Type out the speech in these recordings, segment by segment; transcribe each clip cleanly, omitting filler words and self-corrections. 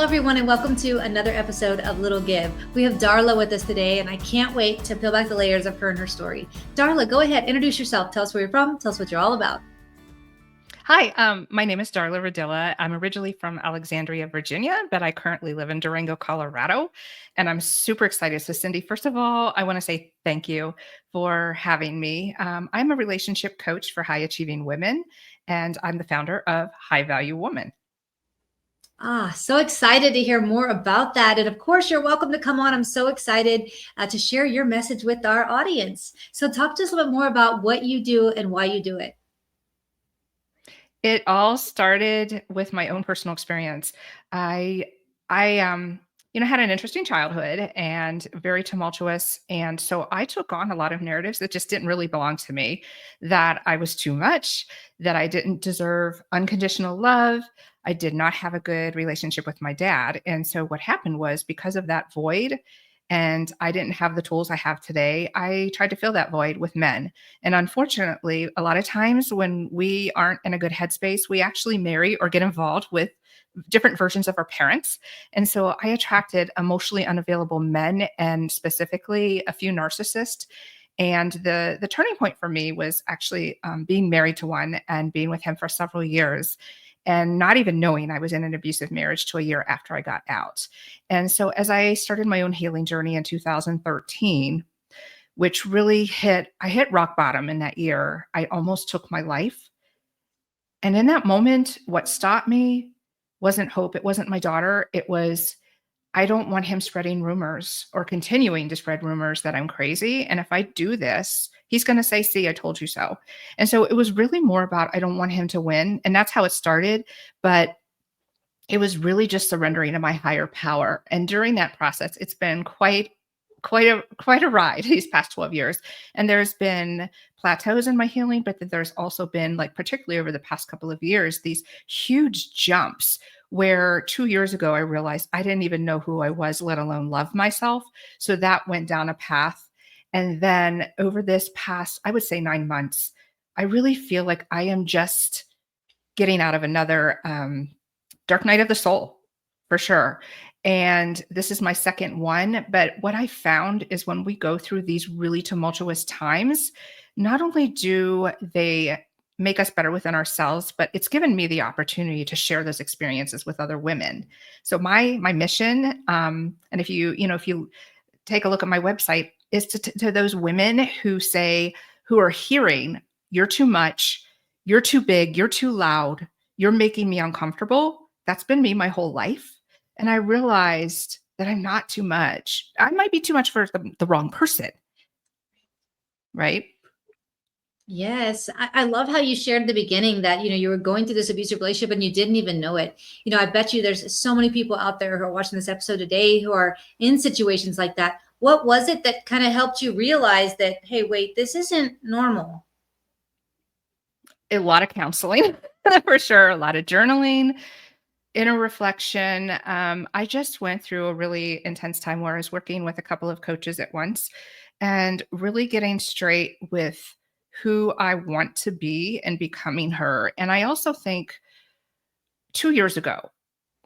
everyone, and welcome to another episode of Little Give. We have Darla with us today, and I can't wait to peel back the layers of her and her story. Darla, go ahead, introduce yourself. Tell us where you're from. Tell us what you're all about. Hi, my name is Darla Ridilla. I'm originally from Alexandria, Virginia, but I currently live in Durango, Colorado, and I'm super excited. So, Cindy, first of all, I want to say thank you for having me. I'm a relationship coach for high achieving women, and I'm the founder of High Value Woman. So excited to hear more about that. And of course, you're welcome to come on. I'm so excited to share your message with our audience. So talk to us a little bit more about what you do and why you do it. It all started with my own personal experience. I had an interesting childhood and very tumultuous. And so I took on a lot of narratives that just didn't really belong to me, that I was too much, that I didn't deserve unconditional love. I did not have a good relationship with my dad. And so what happened was, because of that void, and I didn't have the tools I have today, I tried to fill that void with men. And unfortunately, a lot of times when we aren't in a good headspace, we actually marry or get involved with different versions of our parents. And so I attracted emotionally unavailable men, and specifically a few narcissists. And the turning point for me was actually being married to one and being with him for several years, and not even knowing I was in an abusive marriage till a year after I got out. And so as I started my own healing journey in 2013, which really I hit rock bottom in that year. I almost took my life. And in that moment, what stopped me wasn't hope. It wasn't my daughter. It was, I don't want him spreading rumors or continuing to spread rumors that I'm crazy. And if I do this, he's going to say, see, I told you so. And so it was really more about, I don't want him to win. And that's how it started. But it was really just surrendering to my higher power. And during that process, it's been quite a ride these past 12 years. And there's been plateaus in my healing, but there's also been, like, particularly over the past couple of years, these huge jumps where 2 years ago I realized I didn't even know who I was, let alone love myself. So that went down a path. And then over this past, I would say 9 months, I really feel like I am just getting out of another dark night of the soul, for sure. And this is my second one. But what I found is, when we go through these really tumultuous times, not only do they make us better within ourselves, but it's given me the opportunity to share those experiences with other women. So my mission, and if you take a look at my website, is to those women who are hearing, you're too much, you're too big, you're too loud, you're making me uncomfortable. That's been me my whole life. And I realized that I'm not too much. I might be too much for the wrong person, right? Yes, I love how you shared at the beginning that, you were going through this abusive relationship and you didn't even know it. I bet you there's so many people out there who are watching this episode today who are in situations like that. What was it that kind of helped you realize that, hey, wait, this isn't normal? A lot of counseling, for sure. A lot of journaling, inner reflection. I just went through a really intense time where I was working with a couple of coaches at once, and really getting straight with who I want to be and becoming her. And I also think 2 years ago,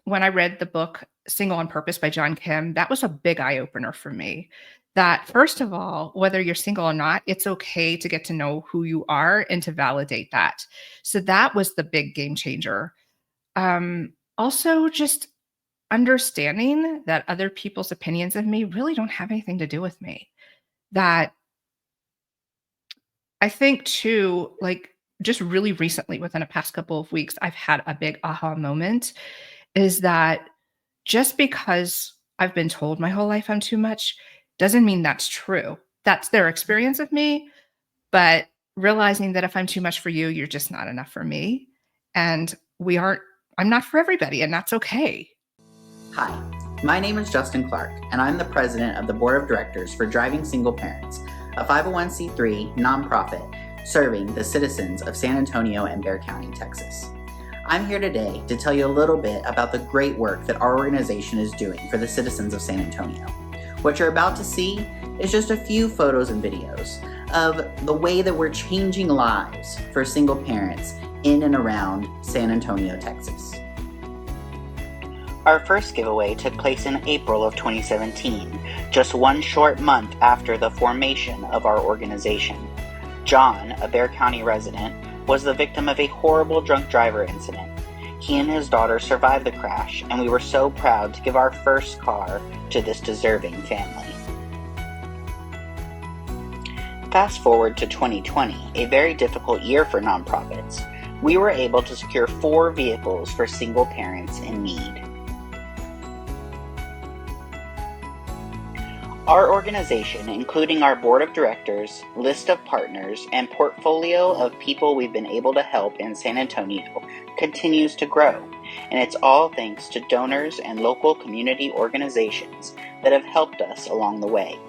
when I read the book Single on Purpose by John Kim, that was a big eye opener for me. That, first of all, whether you're single or not, it's okay to get to know who you are and to validate that. So that was the big game changer. Also, just understanding that other people's opinions of me really don't have anything to do with me. That, I think too, like, just really recently, within the past couple of weeks, I've had a big aha moment, is that just because I've been told my whole life I'm too much doesn't mean that's true. That's their experience of me. But realizing that if I'm too much for you, you're just not enough for me. And I'm not for everybody, and that's okay. Hi, my name is Justin Clark, and I'm the president of the board of directors for Driving Single Parents, a 501c3 nonprofit serving the citizens of San Antonio and Bexar County, Texas. I'm here today to tell you a little bit about the great work that our organization is doing for the citizens of San Antonio. What you're about to see is just a few photos and videos of the way that we're changing lives for single parents in and around San Antonio, Texas. Our first giveaway took place in April of 2017, just one short month after the formation of our organization. John, a Bexar County resident, was the victim of a horrible drunk driver incident. He and his daughter survived the crash, and we were so proud to give our first car to this deserving family. Fast forward to 2020, a very difficult year for nonprofits. We were able to secure 4 vehicles for single parents in need. Our organization, including our board of directors, list of partners, and portfolio of people we've been able to help in San Antonio, continues to grow, and it's all thanks to donors and local community organizations that have helped us along the way.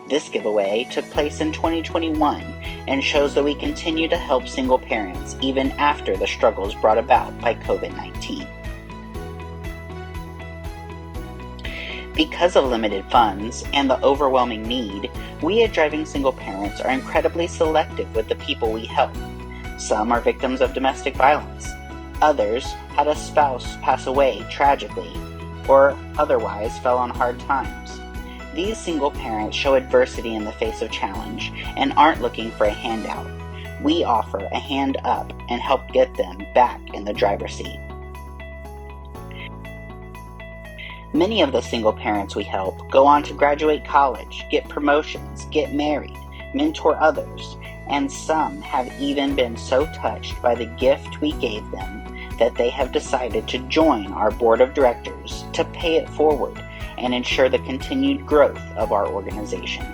This giveaway took place in 2021 and shows that we continue to help single parents even after the struggles brought about by COVID-19. Because of limited funds and the overwhelming need, we at Driving Single Parents are incredibly selective with the people we help. Some are victims of domestic violence. Others had a spouse pass away tragically or otherwise fell on hard times. These single parents show adversity in the face of challenge and aren't looking for a handout. We offer a hand up and help get them back in the driver's seat. Many of the single parents we help go on to graduate college, get promotions, get married, mentor others, and some have even been so touched by the gift we gave them that they have decided to join our board of directors to pay it forward and ensure the continued growth of our organization.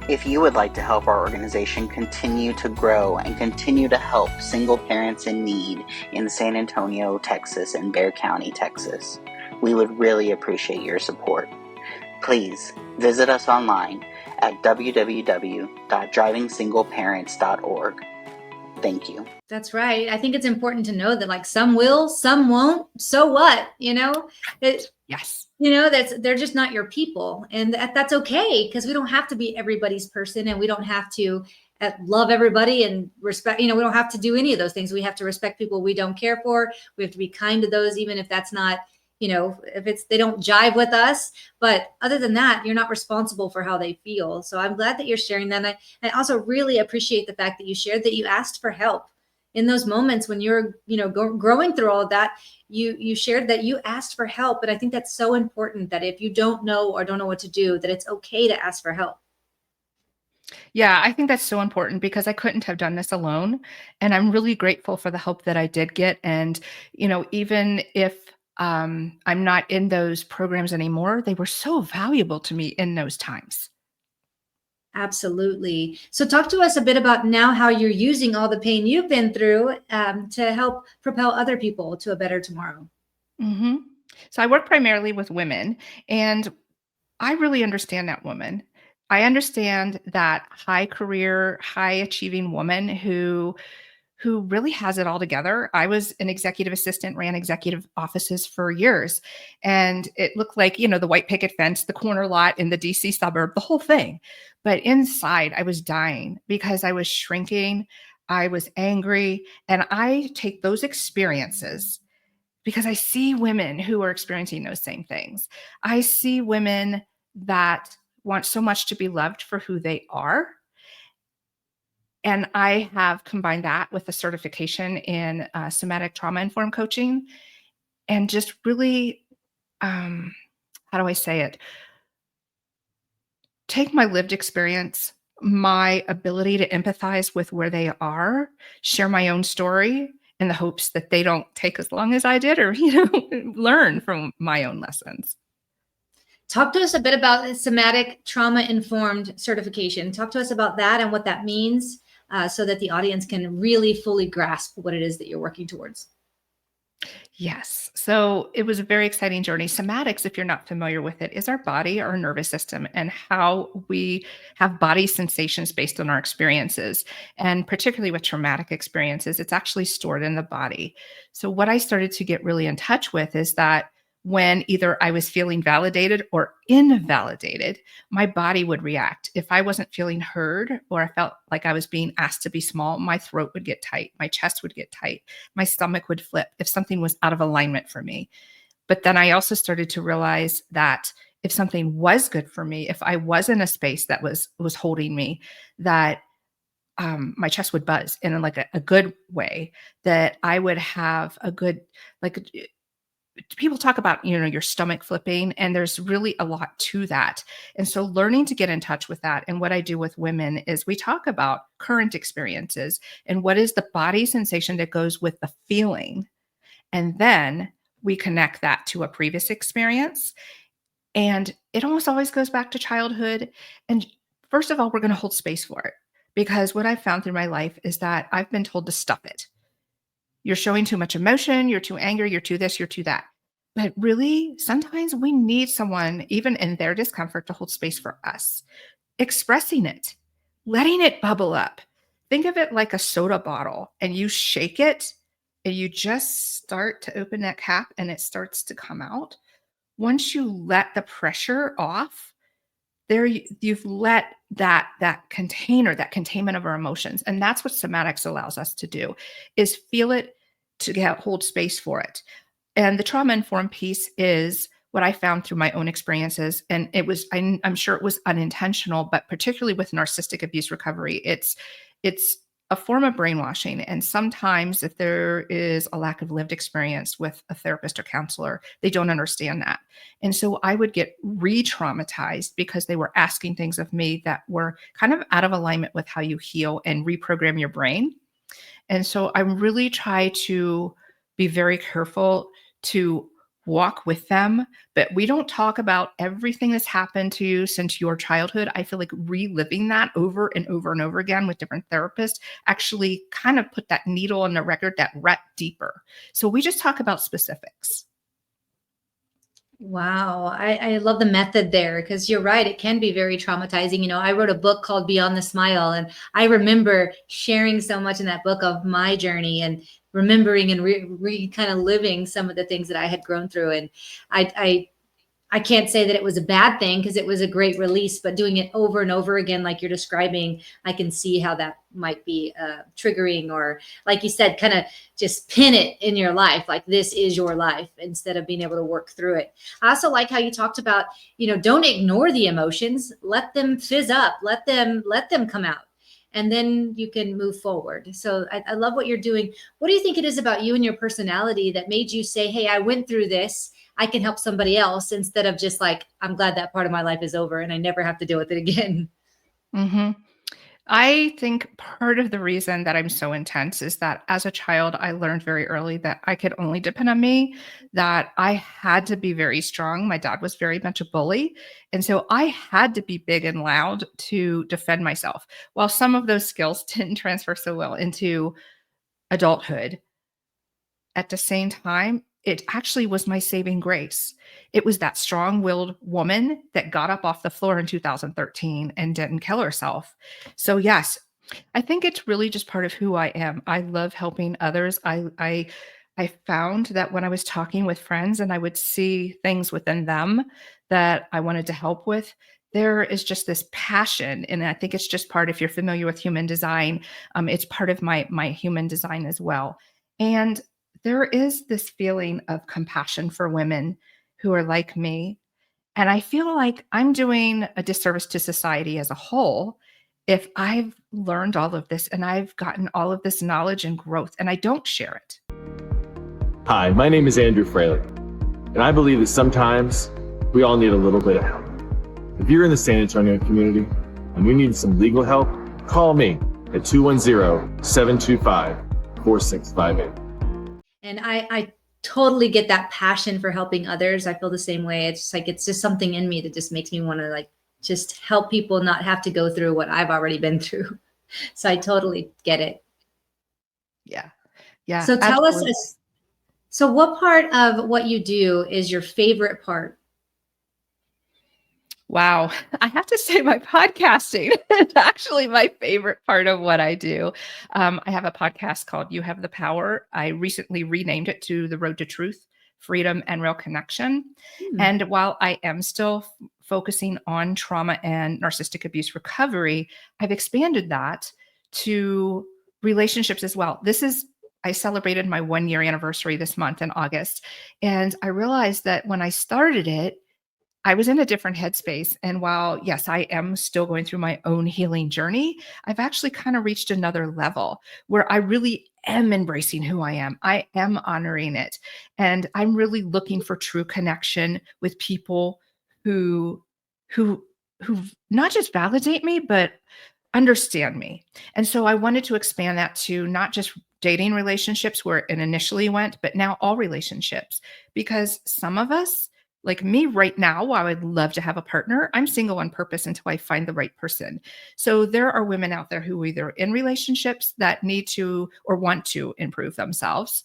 If you would like to help our organization continue to grow and continue to help single parents in need in San Antonio, Texas, and Bexar County, Texas, we would really appreciate your support. Please visit us online at www.drivingsingleparents.org. Thank you. That's right. I think it's important to know that like some will, some won't. So what? Yes. They're just not your people, and that's okay, because we don't have to be everybody's person, and we don't have to love everybody and respect. We don't have to do any of those things. We have to respect people we don't care for. We have to be kind to those, even if that's not, if they don't jive with us. But other than that, you're not responsible for how they feel. So I'm glad that you're sharing that. And I also really appreciate the fact that you shared that you asked for help in those moments when you're, growing through all of that. You shared that you asked for help. And I think that's so important, that if you don't know or don't know what to do, that it's okay to ask for help. Yeah, I think that's so important because I couldn't have done this alone. And I'm really grateful for the help that I did get. And, even if I'm not in those programs anymore, they were so valuable to me in those times. Absolutely. So talk to us a bit about now how you're using all the pain you've been through to help propel other people to a better tomorrow. hmm So I work primarily with women, and I really understand that woman. I understand that high career, high achieving woman who really has it all together. I was an executive assistant, ran executive offices for years, and it looked like, the white picket fence, the corner lot in the DC suburb, the whole thing. But inside, I was dying because I was shrinking. I was angry, and I take those experiences because I see women who are experiencing those same things. I see women that want so much to be loved for who they are. And I have combined that with a certification in somatic trauma-informed coaching, and just really, how do I say it? Take my lived experience, my ability to empathize with where they are, share my own story in the hopes that they don't take as long as I did, or, learn from my own lessons. Talk to us a bit about the somatic trauma-informed certification. Talk to us about that and what that means, so that the audience can really fully grasp what it is that you're working towards. Yes. So it was a very exciting journey. Somatics, if you're not familiar with it, is our body, our nervous system, and how we have body sensations based on our experiences. And particularly with traumatic experiences, it's actually stored in the body. So what I started to get really in touch with is that when either I was feeling validated or invalidated, my body would react. If I wasn't feeling heard, or I felt like I was being asked to be small, my throat would get tight, my chest would get tight, my stomach would flip if something was out of alignment for me. But then I also started to realize that if something was good for me, if I was in a space that was holding me, that my chest would buzz in like a good way, that I would have a good, like, people talk about, your stomach flipping, and there's really a lot to that. And so learning to get in touch with that. And what I do with women is we talk about current experiences and what is the body sensation that goes with the feeling. And then we connect that to a previous experience. And it almost always goes back to childhood. And first of all, we're going to hold space for it, because what I've found through my life is that I've been told to stop it. You're showing too much emotion, you're too angry, you're too this, you're too that. But really, sometimes we need someone, even in their discomfort, to hold space for us, expressing it, letting it bubble up. Think of it like a soda bottle, and you shake it and you just start to open that cap and it starts to come out. Once you let the pressure off, you've let that container, that containment of our emotions. And that's what somatics allows us to do, is feel it, to hold space for it. And the trauma-informed piece is what I found through my own experiences. And I'm sure it was unintentional, but particularly with narcissistic abuse recovery, it's a form of brainwashing. And sometimes if there is a lack of lived experience with a therapist or counselor, they don't understand that. And so I would get re-traumatized because they were asking things of me that were kind of out of alignment with how you heal and reprogram your brain. And so I really try to be very careful to walk with them, but we don't talk about everything that's happened to you since your childhood. I feel like reliving that over and over and over again with different therapists actually kind of put that needle in the record, that rut deeper. So we just talk about specifics. Wow. I love the method there, because you're right. It can be very traumatizing. I wrote a book called Beyond the Smile, and I remember sharing so much in that book of my journey and remembering and kind of living some of the things that I had grown through. And I can't say that it was a bad thing, because it was a great release, but doing it over and over again, like you're describing, I can see how that might be triggering, or like you said, kind of just pin it in your life. Like, this is your life, instead of being able to work through it. I also like how you talked about, don't ignore the emotions, let them fizz up, let them come out, and then you can move forward. So I love what you're doing. What do you think it is about you and your personality that made you say, hey, I went through this, I can help somebody else, instead of just like, I'm glad that part of my life is over and I never have to deal with it again? Mm-hmm. I think part of the reason that I'm so intense is that as a child, I learned very early that I could only depend on me, that I had to be very strong. My dad was very much a bully. And so I had to be big and loud to defend myself. While some of those skills didn't transfer so well into adulthood, at the same time, it actually was my saving grace. It was that strong-willed woman that got up off the floor in 2013 and didn't kill herself. So yes, I think it's really just part of who I am. I love helping others. I found that when I was talking with friends and I would see things within them that I wanted to help with, there is just this passion. And I think it's just part, if you're familiar with human design, it's part of my human design as well. And there is this feeling of compassion for women who are like me. And I feel like I'm doing a disservice to society as a whole if I've learned all of this and I've gotten all of this knowledge and growth and I don't share it. Hi, my name is Andrew Fraley, and I believe that sometimes we all need a little bit of help. If you're in the San Antonio community and you need some legal help, call me at 210-725-4658. And I totally get that passion for helping others. I feel the same way. It's just like, it's just something in me that just makes me want to like just help people not have to go through what I've already been through. So I totally get it. Yeah. Yeah. So tell absolutely. us, so what part of what you do is your favorite part? Wow. I have to say my podcasting is actually my favorite part of what I do. I have a podcast called You Have the Power. I recently renamed it to The Road to Truth, Freedom, and Real Connection. And while I am still focusing on trauma and narcissistic abuse recovery, I've expanded that to relationships as well. This is I celebrated my 1 year anniversary this month in August. And I realized that when I started it, I was in a different headspace. And while, yes, I am still going through my own healing journey, I've actually kind of reached another level where I really am embracing who I am. I am honoring it. And I'm really looking for true connection with people who, who, who not just validate me, but understand me. And so I wanted to expand that to not just dating relationships where it initially went, but now all relationships. Because some of us, like me right now, while I'd love to have a partner, I'm single on purpose until I find the right person. So there are women out there who are either in relationships that need to or want to improve themselves,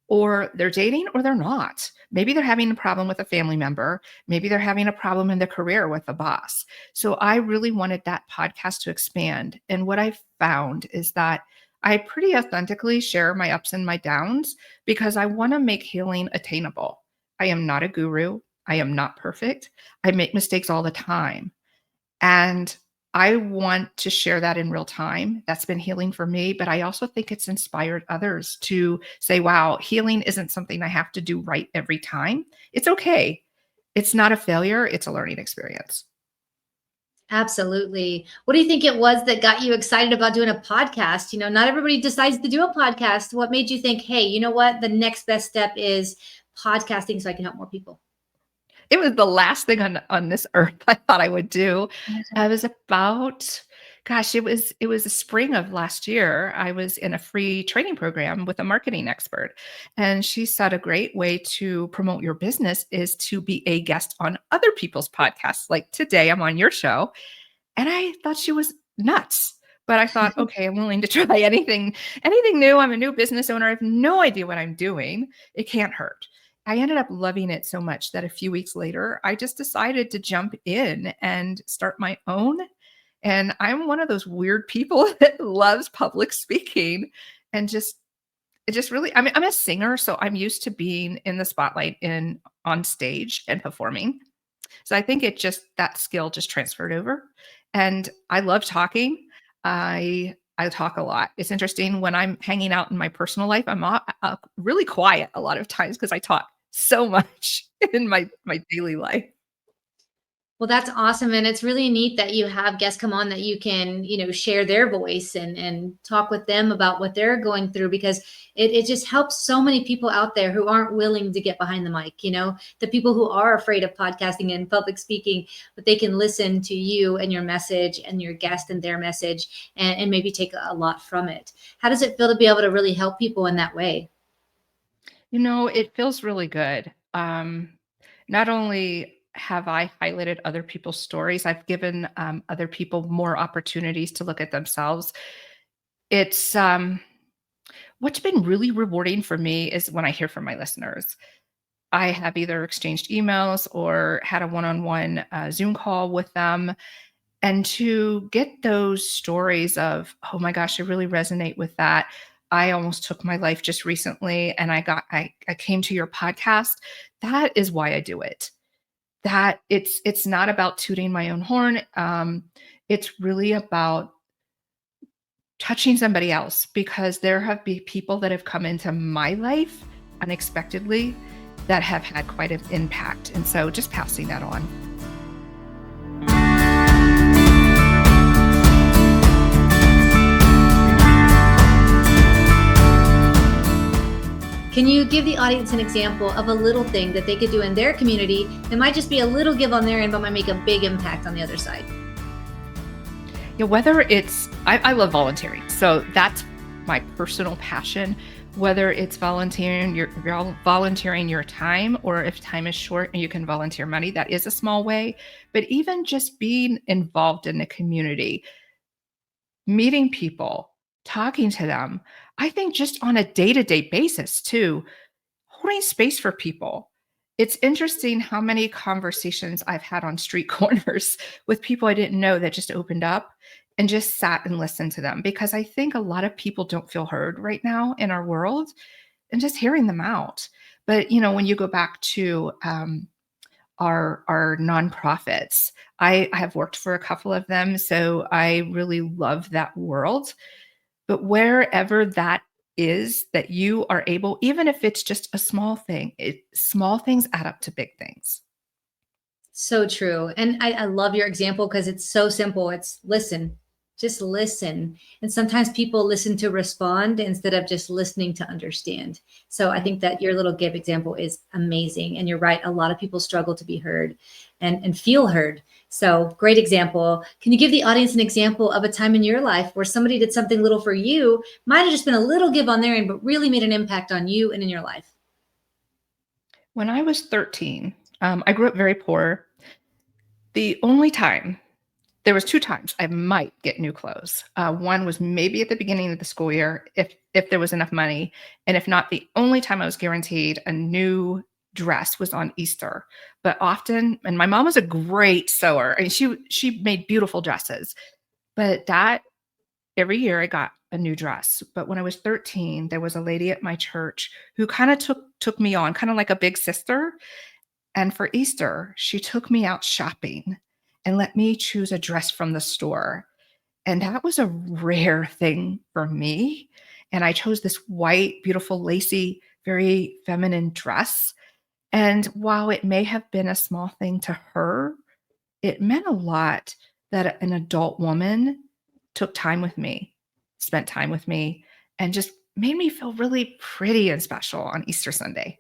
or they're dating or they're not. Maybe they're having a problem with a family member. Maybe they're having a problem in their career with a boss. So I really wanted that podcast to expand. And what I found is that I pretty authentically share my ups and my downs because I want to make healing attainable. I am not a guru. I am not perfect. I make mistakes all the time. And I want to share that in real time. That's been healing for me, but I also think it's inspired others to say, wow, healing isn't something I have to do right every time. It's okay. It's not a failure, it's a learning experience. Absolutely. What do you think it was that got you excited about doing a podcast? Not everybody decides to do a podcast. What made you think, hey, you know what? The next best step is podcasting so I can help more people? It was the last thing on this earth I thought I would do. I was about gosh, it was the spring of last year. I was in a free training program with a marketing expert, and she said a great way to promote your business is to be a guest on other people's podcasts. Like today, I'm on your show, and I thought she was nuts. But I thought, okay, I'm willing to try anything new. I'm a new business owner. I have no idea what I'm doing. It can't hurt. I ended up loving it so much that a few weeks later, I just decided to jump in and start my own. And I'm one of those weird people that loves public speaking and it just really, I mean, I'm a singer, so I'm used to being in the spotlight in on stage and performing. So I think that skill just transferred over. And I love talking. I talk a lot. It's interesting when I'm hanging out in my personal life, I'm really quiet a lot of times because I talk so much in my daily life. Well, that's awesome. And it's really neat that you have guests come on that you can, share their voice and talk with them about what they're going through, because it just helps so many people out there who aren't willing to get behind the mic, the people who are afraid of podcasting and public speaking, but they can listen to you and your message and your guest and their message and maybe take a lot from it. How does it feel to be able to really help people in that way? It feels really good. Not only have I highlighted other people's stories, I've given other people more opportunities to look at themselves. It's what's been really rewarding for me is when I hear from my listeners. I have either exchanged emails or had a one-on-one Zoom call with them, and to get those stories of, oh my gosh, I really resonate with that. I almost took my life just recently and I came to your podcast. That is why I do it. That it's not about tooting my own horn. It's really about touching somebody else because there have been people that have come into my life unexpectedly that have had quite an impact. And so just passing that on. Can you give the audience an example of a little thing that they could do in their community that might just be a little give on their end, but might make a big impact on the other side? Whether it's, I love volunteering. So that's my personal passion, whether it's volunteering your time, or if time is short and you can volunteer money, that is a small way. But even just being involved in the community, meeting people, talking to them, I think just on a day-to-day basis too, holding space for people. It's interesting how many conversations I've had on street corners with people I didn't know that just opened up and just sat and listened to them, because I think a lot of people don't feel heard right now in our world, and just hearing them out. But when you go back to our nonprofits, I have worked for a couple of them, so I really love that world. But wherever that is that you are able, even if it's just a small thing, small things add up to big things. So true. And I love your example because it's so simple. It's listen, just listen. And sometimes people listen to respond instead of just listening to understand. So I think that your little give example is amazing. And you're right. A lot of people struggle to be heard and feel heard. So great example. Can you give the audience an example of a time in your life where somebody did something little for you, might have just been a little give on their end, but really made an impact on you and in your life? When I was 13, I grew up very poor. The only time There was 2 times I might get new clothes. One was maybe at the beginning of the school year if there was enough money, and if not, the only time I was guaranteed a new dress was on Easter. But often, and my mom was a great sewer, and she made beautiful dresses, but that every year I got a new dress. But when I was 13, there was a lady at my church who kinda took me on, kinda like a big sister, and for Easter, she took me out shopping and let me choose a dress from the store. And that was a rare thing for me. And I chose this white, beautiful, lacy, very feminine dress. And while it may have been a small thing to her, it meant a lot that an adult woman took time with me, spent time with me, and just made me feel really pretty and special on Easter Sunday.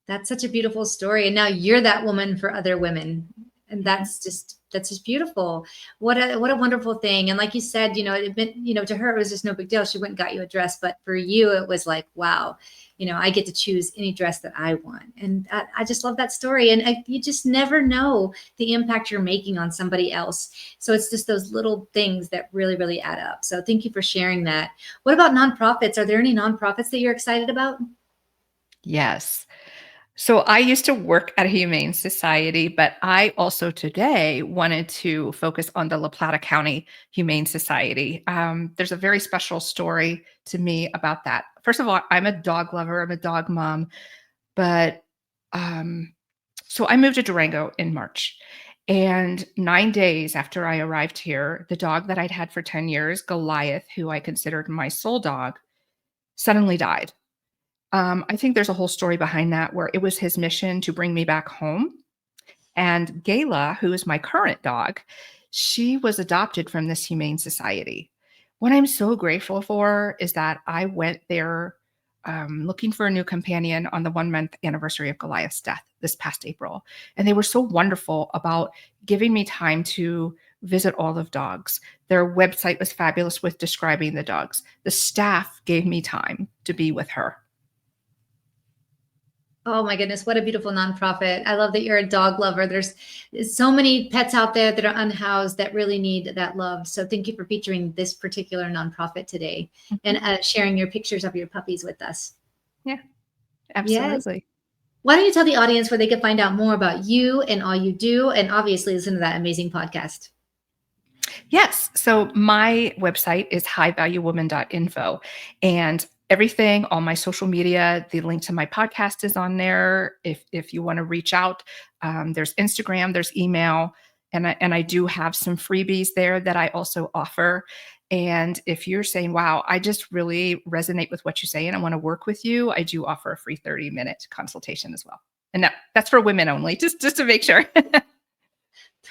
That's such a beautiful story. And now you're that woman for other women. And that's just beautiful. What a wonderful thing. And like you said, to her it was just no big deal. She went and got you a dress, but for you it was like, wow, I get to choose any dress that I want. And I just love that story. And you just never know the impact you're making on somebody else. So it's just those little things that really, really add up. So thank you for sharing that. What about nonprofits? Are there any nonprofits that you're excited about? Yes. So I used to work at a humane society, but I also today wanted to focus on the La Plata County Humane Society. There's a very special story to me about that. First of all, I'm a dog lover, I'm a dog mom, but um, so I moved to Durango in March. And 9 days after I arrived here, the dog that I'd had for 10 years, Goliath, who I considered my soul dog, suddenly died. I think there's a whole story behind that where it was his mission to bring me back home. And Gayla, who is my current dog, she was adopted from this humane society. What I'm so grateful for is that I went there looking for a new companion on the 1 month anniversary of Goliath's death this past April. And they were so wonderful about giving me time to visit all the dogs. Their website was fabulous with describing the dogs. The staff gave me time to be with her. Oh my goodness, what a beautiful nonprofit. I love that you're a dog lover. There's so many pets out there that are unhoused that really need that love. So thank you for featuring this particular nonprofit today and sharing your pictures of your puppies with us. Yeah, Yes. absolutely. Why don't you tell the audience where they can find out more about you and all you do, and obviously listen to that amazing podcast? Yes. So my website is highvaluewoman.info, and everything, all my social media, the link to my podcast is on there. If you want to reach out, there's Instagram, there's email, and I do have some freebies there that I also offer. And if you're saying, wow, I just really resonate with what you say and I want to work with you, I do offer a free 30-minute consultation as well. And that's for women only, just to make sure.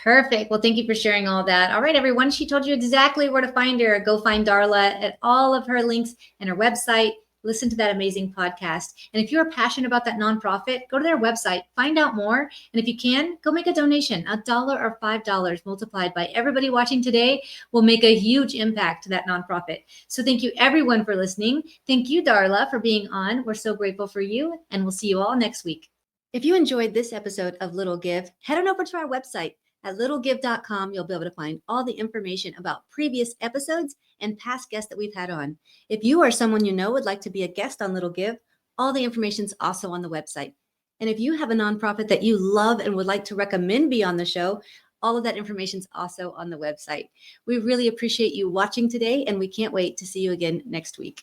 Perfect. Well, thank you for sharing all that. All right, everyone. She told you exactly where to find her. Go find Darla at all of her links and her website. Listen to that amazing podcast. And if you're passionate about that nonprofit, go to their website, find out more. And if you can, go make a donation. $1 or $5 multiplied by everybody watching today will make a huge impact to that nonprofit. So thank you, everyone, for listening. Thank you, Darla, for being on. We're so grateful for you. And we'll see you all next week. If you enjoyed this episode of Little Give, head on over to our website. At littlegive.com, you'll be able to find all the information about previous episodes and past guests that we've had on. If you or someone you know would like to be a guest on Little Give, all the information is also on the website. And if you have a nonprofit that you love and would like to recommend be on the show, all of that information is also on the website. We really appreciate you watching today, and we can't wait to see you again next week.